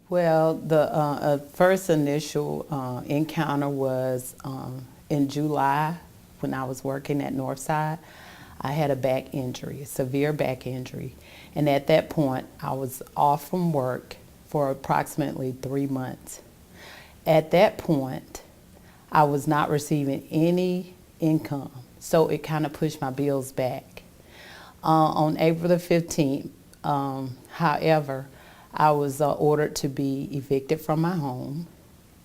Well, the first initial encounter was in July when I was working at Northside. I had a back injury, a severe back injury. And at that point, I was off from work for approximately 3 months. At that point, I was not receiving any income, so it kind of pushed my bills back. On April the 15th, however, I was ordered to be evicted from my home,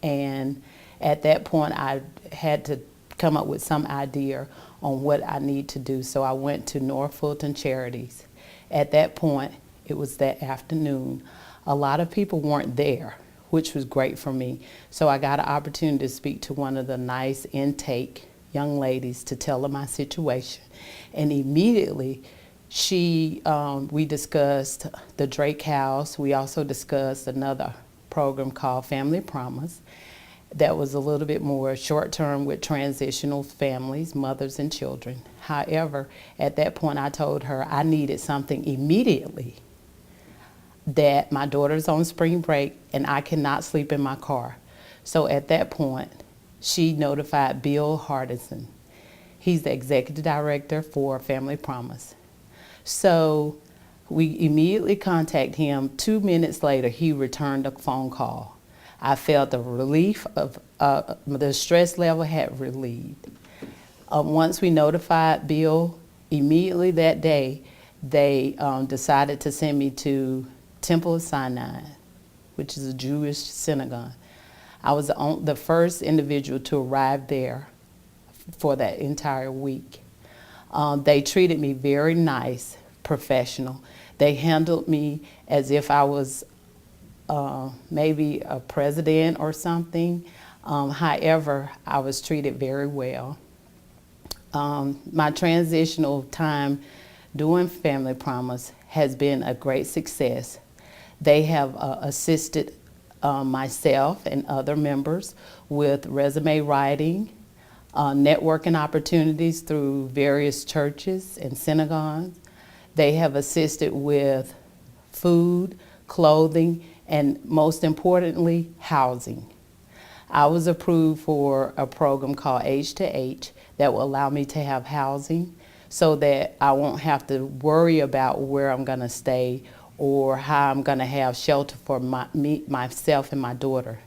and at that point I had to come up with some idea on what I need to do. So I went to North Fulton Charities. At that point, it was that afternoon. A lot of people weren't there, which was great for me. So I got an opportunity to speak to one of the nice intake young ladies to tell her my situation. And immediately we discussed the Drake House. We also discussed another program called Family Promise that was a little bit more short-term with transitional families, mothers and children. However, at that point I told her I needed something immediately, that my daughter's on spring break and I cannot sleep in my car. So at that point, she notified Bill Hardison. He's the executive director for Family Promise. So we immediately contacted him. 2 minutes later, he returned a phone call. I felt the relief of the stress level had relieved. Once we notified Bill, immediately that day, they decided to send me to Temple of Sinai, which is a Jewish synagogue. I was the first individual to arrive there for that entire week. They treated me very nice, professional. They handled me as if I was maybe a president or something. However, I was treated very well. My transitional time doing Family Promise has been a great success. They have assisted myself and other members with resume writing, networking opportunities through various churches and synagogues. They have assisted with food, clothing, and most importantly, housing. I was approved for a program called H to H that will allow me to have housing so that I won't have to worry about where I'm gonna stay or how I'm gonna have shelter for myself and my daughter.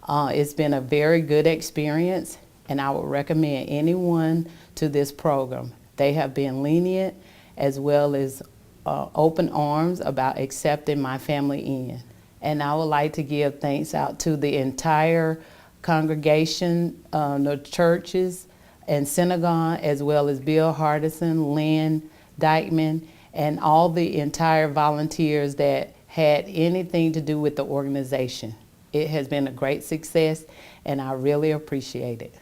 It's been a very good experience, and I would recommend anyone to this program. They have been lenient as well as open arms about accepting my family in. And I would like to give thanks out to the entire congregation, the churches and synagogue, as well as Bill Hardison, Lynn Dykeman, and all the entire volunteers that had anything to do with the organization. It has been a great success, and I really appreciate it.